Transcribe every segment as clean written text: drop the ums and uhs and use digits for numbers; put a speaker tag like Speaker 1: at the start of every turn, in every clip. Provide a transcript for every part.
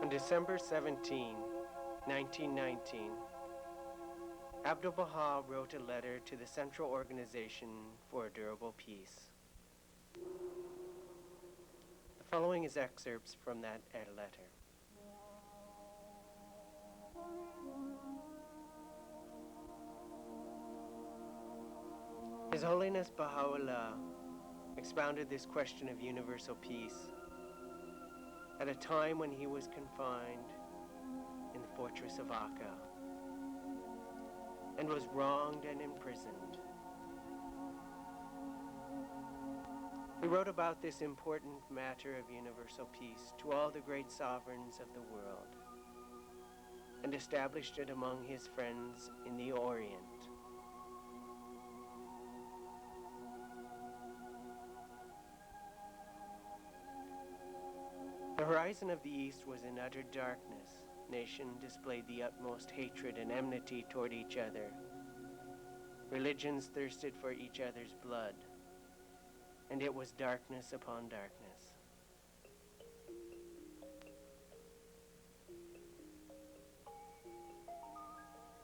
Speaker 1: On December 17, 1919, Abdu'l-Baha wrote a letter to the Central Organization for a Durable Peace. The following is excerpts from that letter. His Holiness Baha'u'llah expounded this question of universal peace at a time when he was confined in the fortress of Akka and was wronged and imprisoned. He wrote about this important matter of universal peace to all the great sovereigns of the world and established it among his friends in the Orient. The horizon of the East was in utter darkness. Nation displayed the utmost hatred and enmity toward each other. Religions thirsted for each other's blood, and it was darkness upon darkness.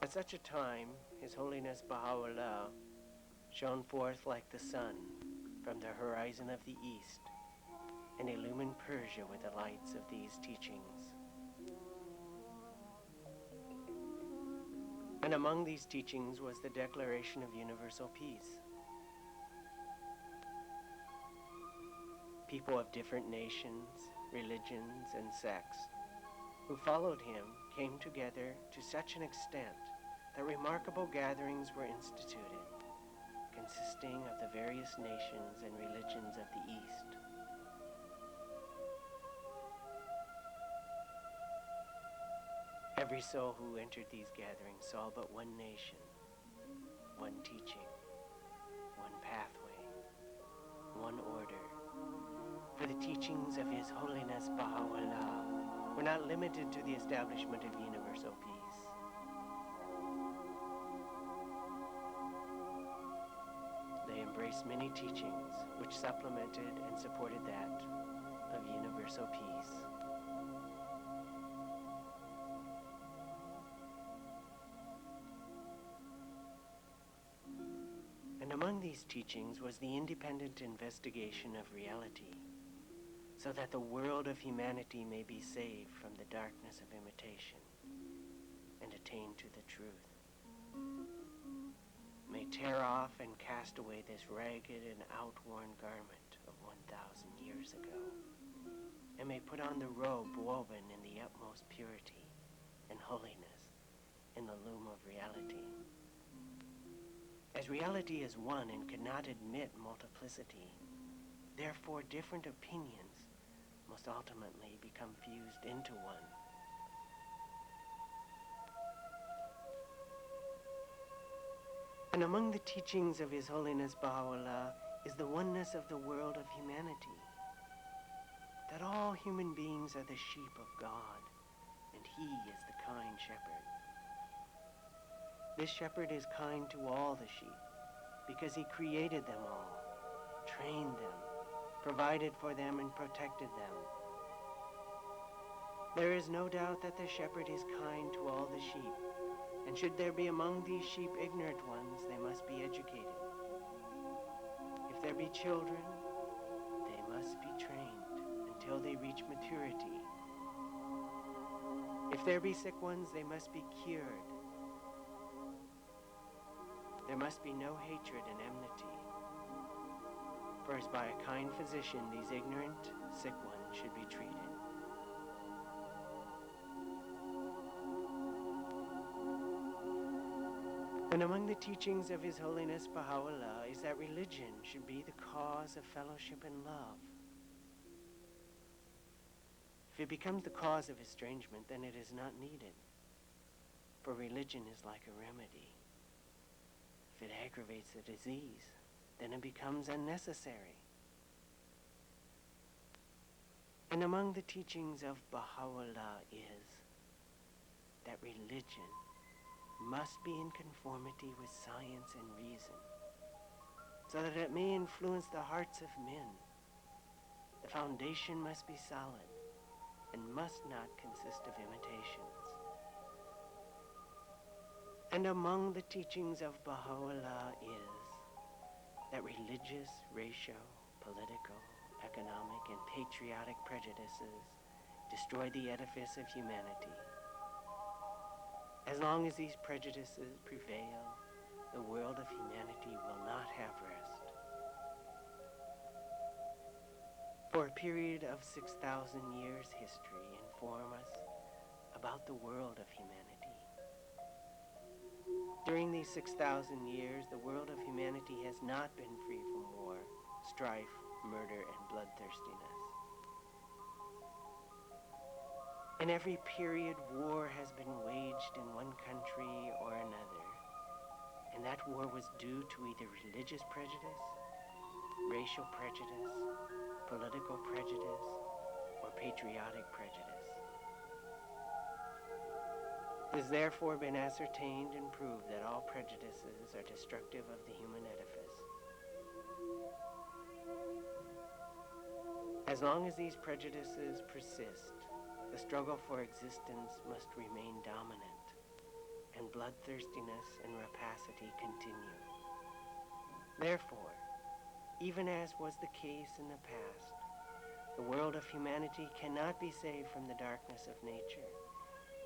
Speaker 1: At such a time, His Holiness Baha'u'llah shone forth like the sun from the horizon of the East and illumined Persia with the lights of these teachings. And among these teachings was the Declaration of Universal Peace. People of different nations, religions, and sects who followed him came together to such an extent that remarkable gatherings were instituted, consisting of the various nations and religions of the East. Every soul who entered these gatherings saw but one nation, one teaching, one pathway, one order. For the teachings of His Holiness Baha'u'llah were not limited to the establishment of universal peace. They embraced many teachings which supplemented and supported that of universal peace. And among these teachings was the independent investigation of reality, so that the world of humanity may be saved from the darkness of imitation and attain to the truth, may tear off and cast away this ragged and outworn garment of 1,000 years ago, and may put on the robe woven in the utmost purity and holiness in the loom of reality. As reality is one and cannot admit multiplicity, therefore different opinions must ultimately become fused into one. And among the teachings of His Holiness Baha'u'llah is the oneness of the world of humanity, that all human beings are the sheep of God, and He is the kind shepherd. This shepherd is kind to all the sheep, because he created them all, trained them, provided for them, and protected them. There is no doubt that the shepherd is kind to all the sheep, and should there be among these sheep ignorant ones, they must be educated. If there be children, they must be trained until they reach maturity. If there be sick ones, they must be cured. There must be no hatred and enmity, for as by a kind physician these ignorant, sick ones should be treated. And among the teachings of His Holiness Baha'u'llah is that religion should be the cause of fellowship and love. If it becomes the cause of estrangement, then it is not needed, for religion is like a remedy. If it aggravates the disease, then it becomes unnecessary. And among the teachings of Baha'u'llah is that religion must be in conformity with science and reason, so that it may influence the hearts of men. The foundation must be solid, and must not consist of imitations. And among the teachings of Baha'u'llah is that religious, racial, political, economic, and patriotic prejudices destroy the edifice of humanity. As long as these prejudices prevail, the world of humanity will not have rest. For a period of 6,000 years, history inform us about the world of humanity. During these 6,000 years, the world of humanity has not been free from war, strife, murder, and bloodthirstiness. In every period, war has been waged in one country or another, and that war was due to either religious prejudice, racial prejudice, political prejudice, or patriotic prejudice. It has therefore been ascertained and proved that all prejudices are destructive of the human edifice. As long as these prejudices persist, the struggle for existence must remain dominant, and bloodthirstiness and rapacity continue. Therefore, even as was the case in the past, the world of humanity cannot be saved from the darkness of nature,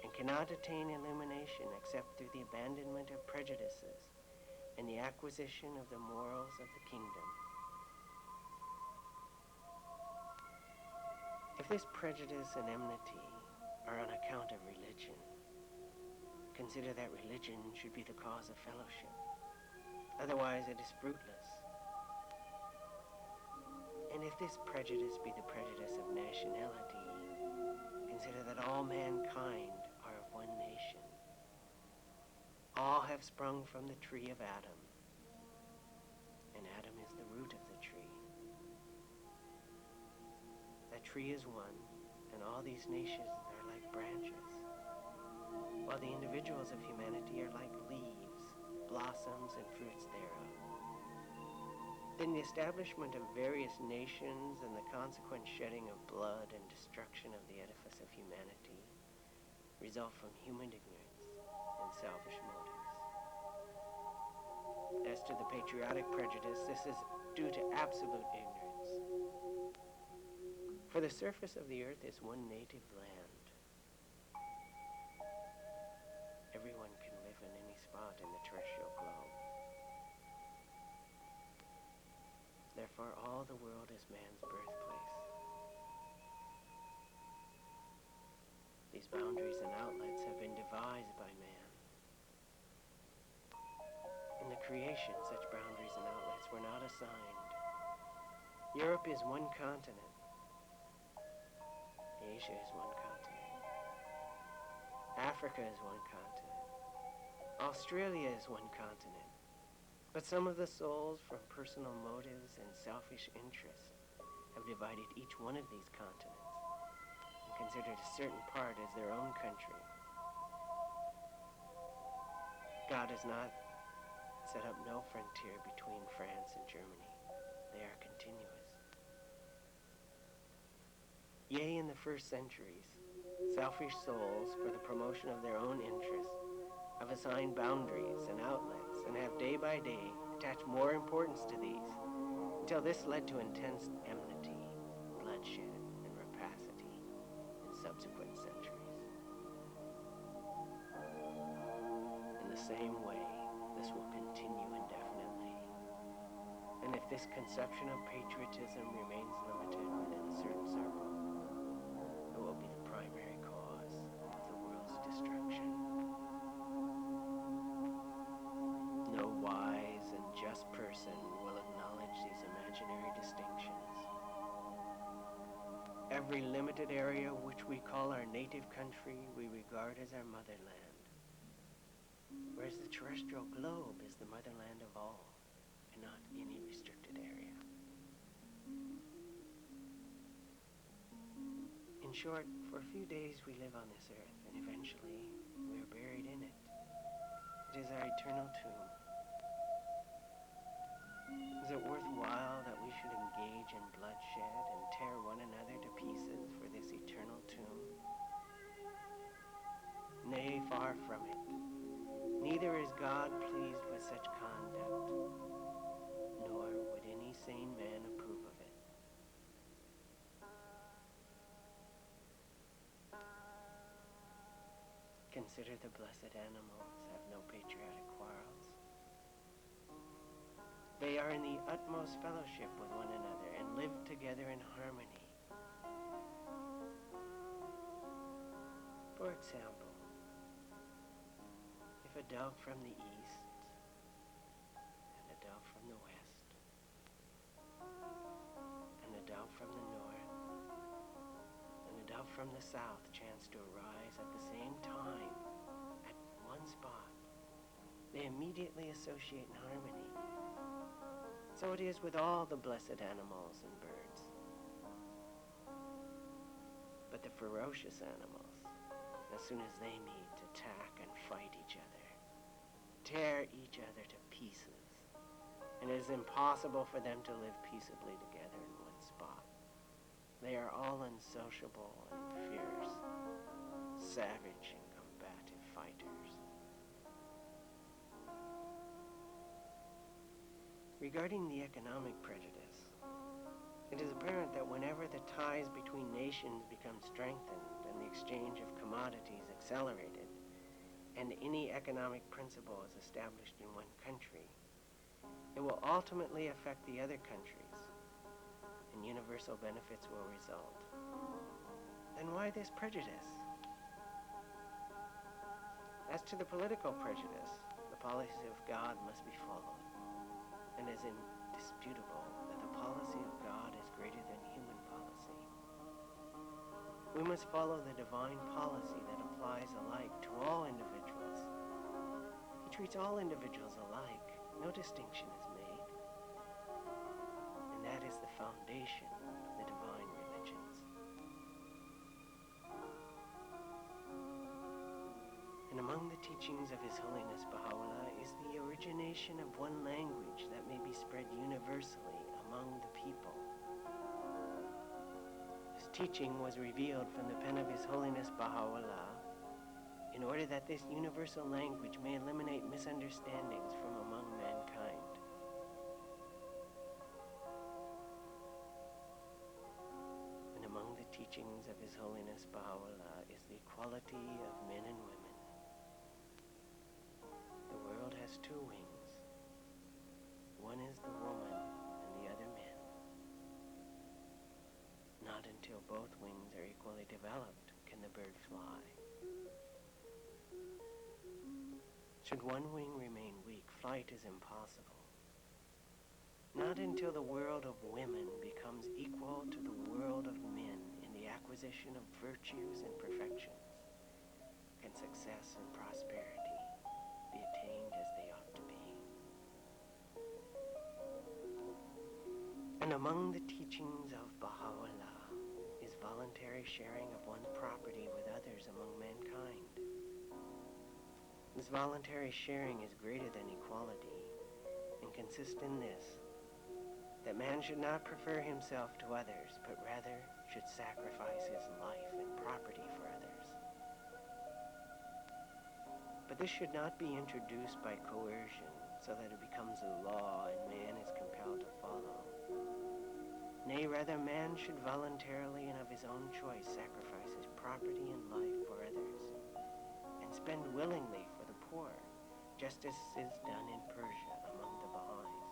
Speaker 1: and cannot attain illumination except through the abandonment of prejudices and the acquisition of the morals of the kingdom. If this prejudice and enmity are on account of religion, consider that religion should be the cause of fellowship. Otherwise, it is fruitless. And if this prejudice be the prejudice of nationality, consider that all mankind are of one nation. All have sprung from the tree of Adam, and Adam is the root of the tree. That tree is one, and all these nations are like branches, while the individuals of humanity are like leaves, blossoms, and fruits thereof. Then the establishment of various nations and the consequent shedding of blood and destruction of the edifice of humanity result from human ignorance and selfish motives. As to the patriotic prejudice, this is due to absolute ignorance. For the surface of the earth is one native land. Everyone can live in any spot in the terrestrial globe. Therefore, all the world is man's birthplace. These boundaries and outlets have been devised by man. In the creation, such boundaries and outlets were not assigned. Europe is one continent. Asia is one continent. Africa is one continent. Australia is one continent. But some of the souls, from personal motives and selfish interests, have divided each one of these continents and considered a certain part as their own country. God has not set up no frontier between France and Germany. They are continuous. Yea, in the first centuries, selfish souls, for the promotion of their own interests, have assigned boundaries and outlets, and have day by day attached more importance to these, until this led to intense enmity, bloodshed, and rapacity in subsequent centuries. In the same way, this will continue indefinitely. And if this conception of patriotism remains limited within a certain circle, it will be the primary cause of the world's destruction. No wise and just person will acknowledge these imaginary distinctions. Every limited area which we call our native country we regard as our motherland, whereas the terrestrial globe is the motherland of all, and not any restricted area. In short, for a few days we live on this earth, and eventually we are buried in it. It is our eternal tomb. Is it worthwhile that we should engage in bloodshed and tear one another to pieces for this eternal tomb? consider the blessed animals have no patriotic quarrels. They are in the utmost fellowship with one another and live together in harmony. For example, if a dove from the east and a dove from the west and a dove from the north and a dove from the south chance to arise at the same time at one spot, they immediately associate in harmony. So it is with all the blessed animals and birds. But the ferocious animals, as soon as they meet, attack and fight each other, tear each other to pieces, and it is impossible for them to live peaceably together in one spot. They are all unsociable and fierce, savage and combative fighters. Regarding the economic prejudice, it is apparent that whenever the ties between nations become strengthened and the exchange of commodities accelerated, and any economic principle is established in one country, it will ultimately affect the other countries, and universal benefits will result. Then why this prejudice? As to the political prejudice, the policy of God must be followed, and it is indisputable that the policy of God is greater than human policy. We must follow the divine policy that applies alike to all individuals. He treats all individuals alike. No distinction is made. And that is the foundation of the divine religions. And among the teachings of His Holiness Baha'u'llah is the origination of one language that may be spread universally among the people. This teaching was revealed from the pen of His Holiness Baha'u'llah in order that this universal language may eliminate misunderstandings from among mankind. And among the teachings of His Holiness Baha'u'llah is the equality of men and women. The world has two wings. One is the woman and the other man. Not until both wings are equally developed can the bird fly. Should one wing remain weak, flight is impossible. Not until the world of women becomes equal to the world of men in the acquisition of virtues and perfections can success and prosperity be attained as they ought to be. And among the teachings of Baha'u'llah is voluntary sharing of one's property with others among mankind. This voluntary sharing is greater than equality and consists in this, that man should not prefer himself to others, but rather should sacrifice his life and property for others. But this should not be introduced by coercion, so that it becomes a law and man is compelled to follow. Nay, rather, man should voluntarily and of his own choice sacrifice his property and life for others, and spend willingly for the poor, just as is done in Persia among the Baha'is.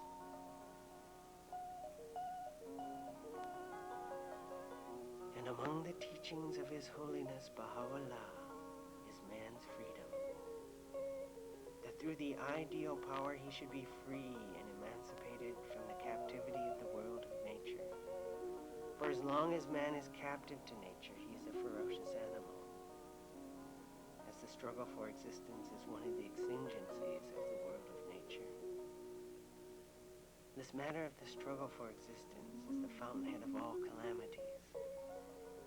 Speaker 1: And among the teachings of His Holiness Baha'u'llah is man's freedom. That through the ideal power he should be free and emancipated from the captivity of the world of nature. For as long as man is captive to nature, he is a ferocious animal. As the struggle for existence is one of the exigencies of the world of nature. This matter of the struggle for existence is the fountainhead of all calamities,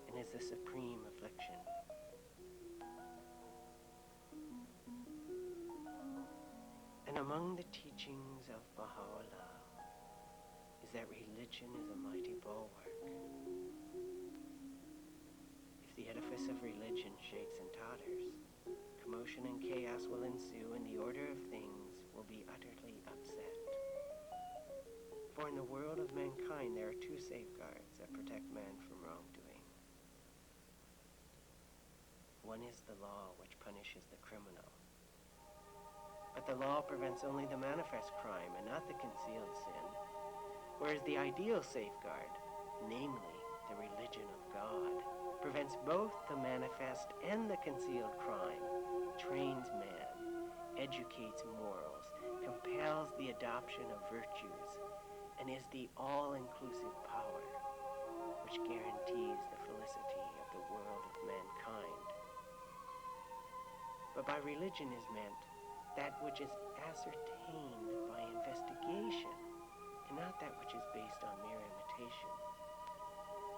Speaker 1: and is the supreme affliction. And among the teachings of Baha'u'llah is that religion is a mighty bulwark. If the edifice of religion shakes and totters, commotion and chaos will ensue, and the order of things will be utterly upset. For in the world of mankind there are two safeguards that protect man from wrongdoing. One is the law, which punishes the criminal. But the law prevents only the manifest crime and not the concealed sin, whereas the ideal safeguard, namely the religion of God, prevents both the manifest and the concealed crime, trains man, educates morals, compels the adoption of virtues, and is the all-inclusive power which guarantees the felicity of the world of mankind. But by religion is meant that which is ascertained by investigation, and not that which is based on mere imitation.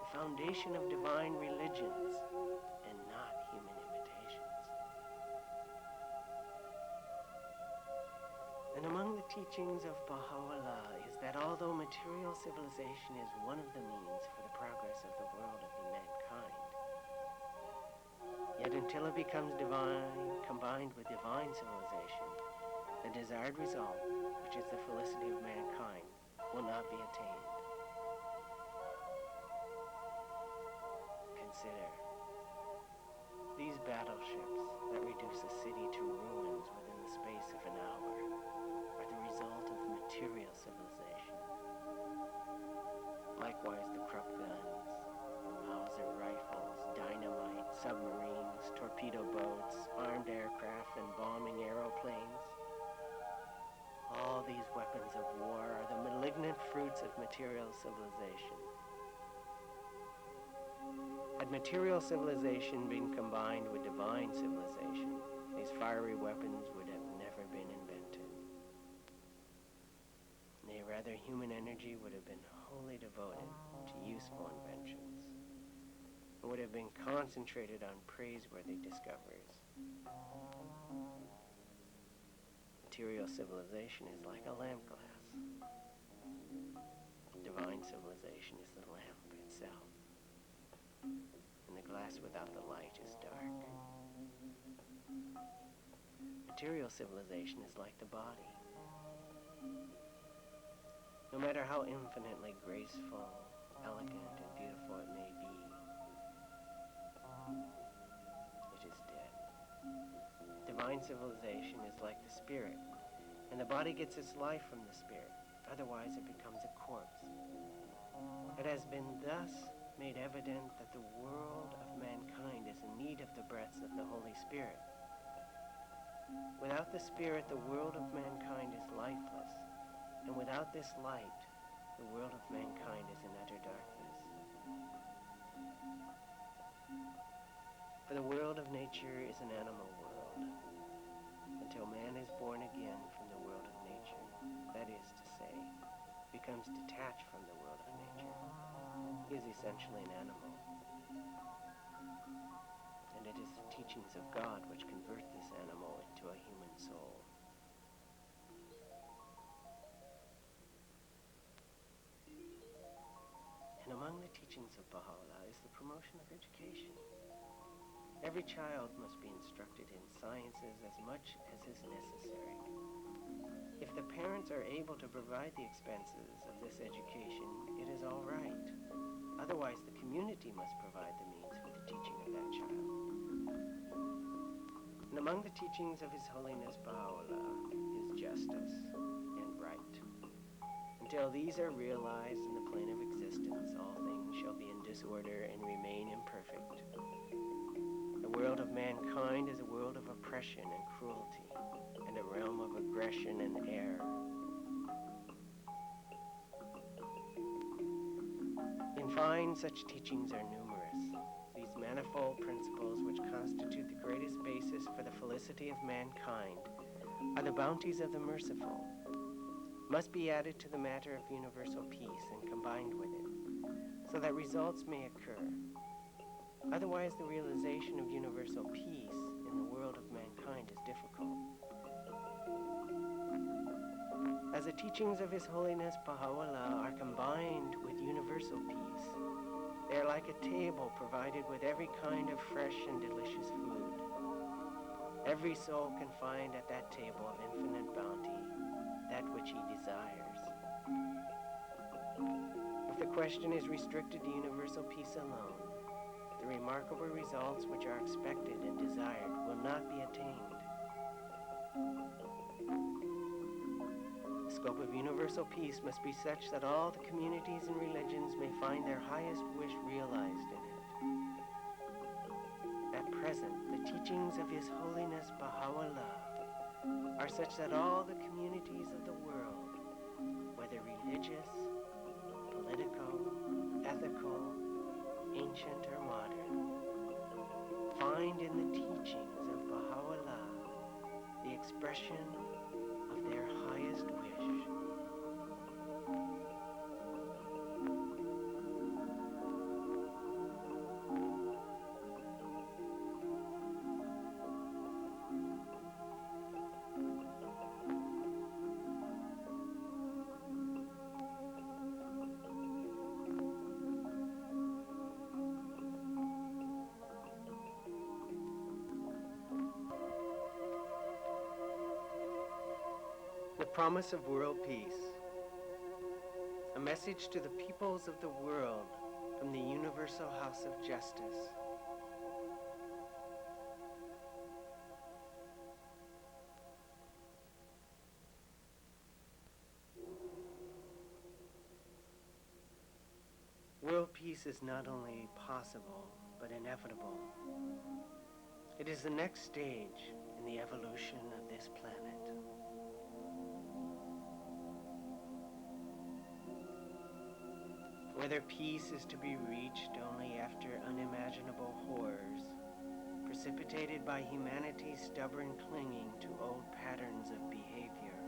Speaker 1: The foundation of divine religions, and not human imitations. And among the teachings of Baha'u'llah is that although material civilization is one of the means for the progress of the world of mankind, yet until it becomes divine, combined with divine civilization, the desired result, which is the felicity of mankind, will not be attained. Consider, these battleships that reduce a city to ruins within the space of an hour are the result of material civilization. Likewise, the Krupp guns, Mauser rifles, dynamite, submarines, torpedo boats, armed aircraft, and bombing aeroplanes. All these weapons of war are the malignant fruits of material civilization. Had material civilization been combined with divine civilization, these fiery weapons would have never been invented. Nay, rather, human energy would have been wholly devoted to useful inventions. It would have been concentrated on praiseworthy discoveries. Material civilization is like a lamp glass. Divine civilization is the lamp itself. And the glass without the light is dark. Material civilization is like the body. No matter how infinitely graceful, elegant, and beautiful it may be, it is dead. Divine civilization is like the spirit, and the body gets its life from the spirit. Otherwise, it becomes a corpse. It has been thus made evident that the world of mankind is in need of the breaths of the Holy Spirit. Without the Spirit, the world of mankind is lifeless, and without this light, the world of mankind is in utter darkness. For the world of nature is an animal world, until man is born again from the world of nature, that is to say, becomes detached from the world of nature. He is essentially an animal. And it is the teachings of God which convert this animal into a human soul. And among the teachings of Baha'u'llah is the promotion of education. Every child must be instructed in sciences as much as is necessary. If the parents are able to provide the expenses of this education, it is all right. Otherwise, the community must provide the means for the teaching of that child. And among the teachings of His Holiness Baha'u'llah is justice and right. Until these are realized in the plane of existence, all things shall be in disorder and remain imperfect. The world of mankind is a world of oppression and cruelty, and a realm of aggression and error. In fine, such teachings are numerous. These manifold principles, which constitute the greatest basis for the felicity of mankind, are the bounties of the merciful, must be added to the matter of universal peace and combined with it, so that results may occur. Otherwise, the realization of universal peace in the world of mankind is difficult. As the teachings of His Holiness Baha'u'llah are combined with universal peace, they are like a table provided with every kind of fresh and delicious food. Every soul can find at that table of infinite bounty that which he desires. If the question is restricted to universal peace alone, the remarkable results which are expected and desired will not be attained. The scope of universal peace must be such that all the communities and religions may find their highest wish realized in it. At present, the teachings of His Holiness Baha'u'llah are such that all the communities of the world, whether religious, political, ethical, ancient or modern, find in the teachings of Baha'u'llah the expression of their highest wish. The promise of world peace. A message to the peoples of the world from the Universal House of Justice. World peace is not only possible, but inevitable. It is the next stage in the evolution of this planet. Whether peace is to be reached only after unimaginable horrors, precipitated by humanity's stubborn clinging to old patterns of behavior,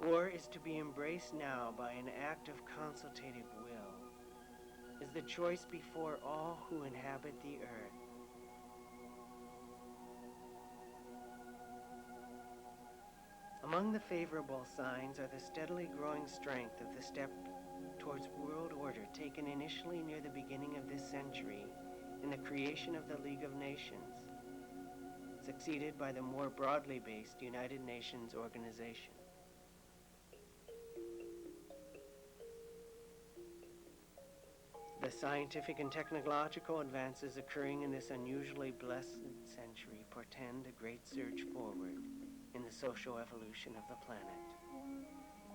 Speaker 1: or is to be embraced now by an act of consultative will, is the choice before all who inhabit the earth. Among the favorable signs are the steadily growing strength of the step towards world order taken initially near the beginning of this century in the creation of the League of Nations, succeeded by the more broadly based United Nations organization. The scientific and technological advances occurring in this unusually blessed century portend a great surge forward in the social evolution of the planet,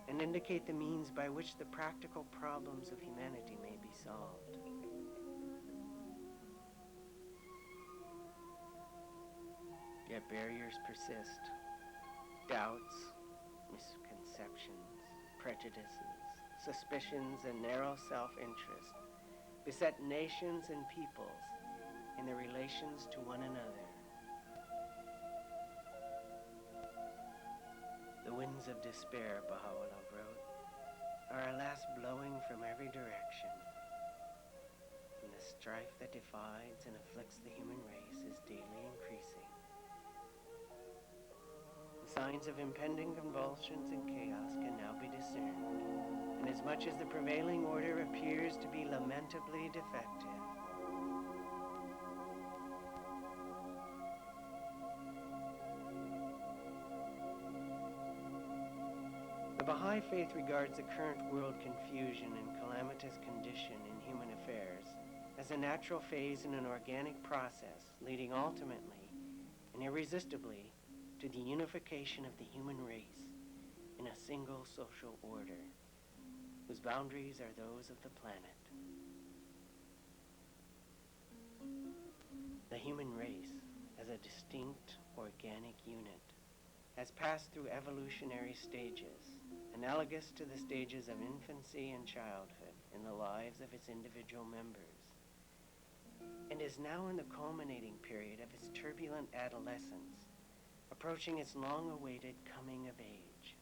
Speaker 1: and indicate the means by which the practical problems of humanity may be solved. Yet barriers persist. Doubts, misconceptions, prejudices, suspicions, and narrow self-interest beset nations and peoples in their relations to one another. The winds of despair, Baha'u'llah wrote, are alas blowing from every direction, and the strife that divides and afflicts the human race is daily increasing. The signs of impending convulsions and chaos can now be discerned, inasmuch as the prevailing order appears to be lamentably defective. The Baha'i faith regards the current world confusion and calamitous condition in human affairs as a natural phase in an organic process leading ultimately and irresistibly to the unification of the human race in a single social order, whose boundaries are those of the planet. The human race, as a distinct organic unit, has passed through evolutionary stages, analogous to the stages of infancy and childhood in the lives of its individual members, and is now in the culminating period of its turbulent adolescence, approaching its long-awaited coming of age.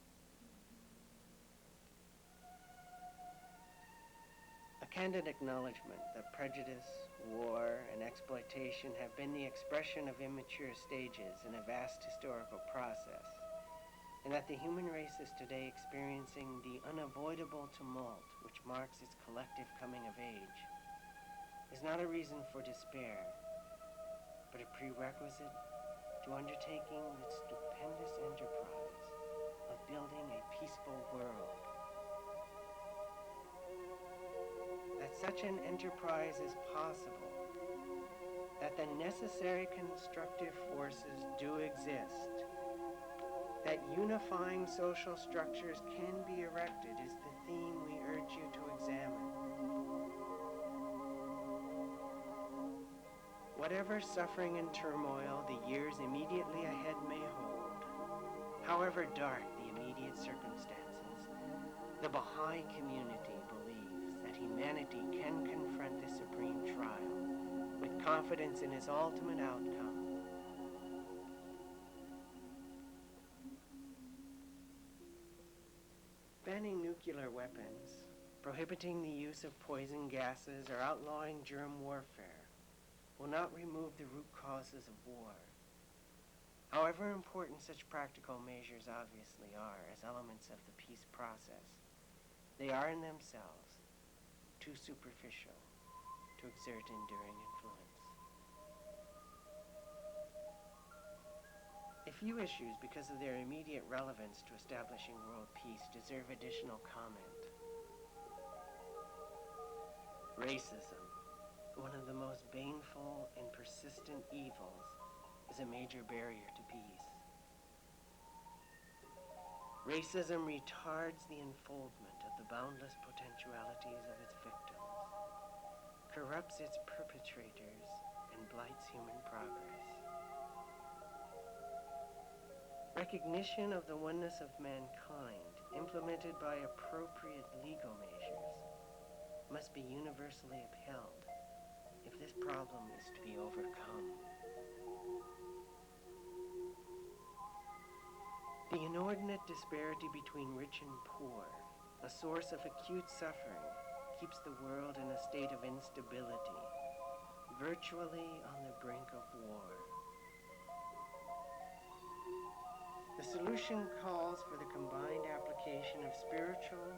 Speaker 1: A candid acknowledgement that prejudice, war, and exploitation have been the expression of immature stages in a vast historical process, and that the human race is today experiencing the unavoidable tumult which marks its collective coming of age, is not a reason for despair, but a prerequisite to undertaking the stupendous enterprise of building a peaceful world. That such an enterprise is possible, that the necessary constructive forces do exist, that unifying social structures can be erected is the theme we urge you to examine. Whatever suffering and turmoil the years immediately ahead may hold, however dark the immediate circumstances, the Baha'i community believes that humanity can confront the supreme trial with confidence in its ultimate outcome. Banning nuclear weapons, prohibiting the use of poison gases, or outlawing germ warfare will not remove the root causes of war. However important such practical measures obviously are as elements of the peace process, they are in themselves too superficial to exert enduring influence. A few issues, because of their immediate relevance to establishing world peace, deserve additional comment. Racism, one of the most baneful and persistent evils, is a major barrier to peace. Racism retards the unfoldment of the boundless potentialities of its victims, corrupts its perpetrators, and blights human progress. Recognition of the oneness of mankind, implemented by appropriate legal measures, must be universally upheld if this problem is to be overcome. The inordinate disparity between rich and poor, a source of acute suffering, keeps the world in a state of instability, virtually on the brink of war. The solution calls for the combined application of spiritual,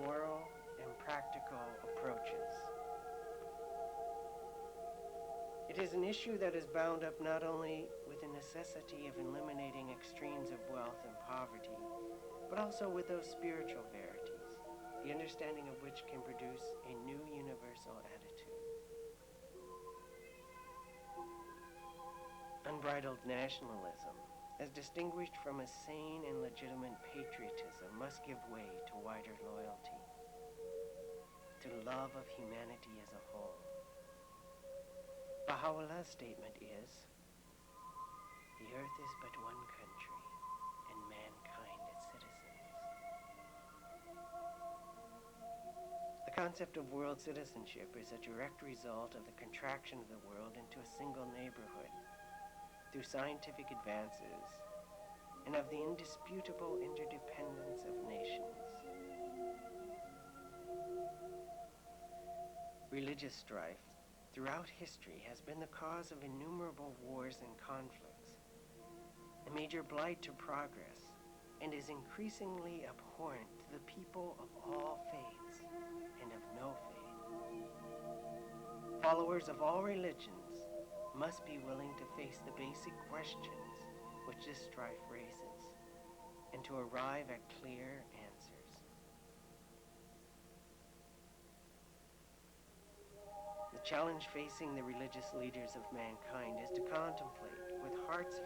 Speaker 1: moral, and practical approaches. It is an issue that is bound up not only with the necessity of eliminating extremes of wealth and poverty, but also with those spiritual verities, the understanding of which can produce a new universal attitude. Unbridled nationalism, as distinguished from a sane and legitimate patriotism, must give way to wider loyalty, to love of humanity as a whole. Baha'u'llah's statement is, the earth is but one country, and mankind its citizens. The concept of world citizenship is a direct result of the contraction of the world into a single neighborhood, through scientific advances, and of the indisputable interdependence of nations. Religious strife throughout history has been the cause of innumerable wars and conflicts, a major blight to progress, and is increasingly abhorrent to the people of all faiths and of no faith. Followers of all religions must be willing to face the basic questions which this strife raises, and to arrive at clear answers. The challenge facing the religious leaders of mankind is to contemplate with hearts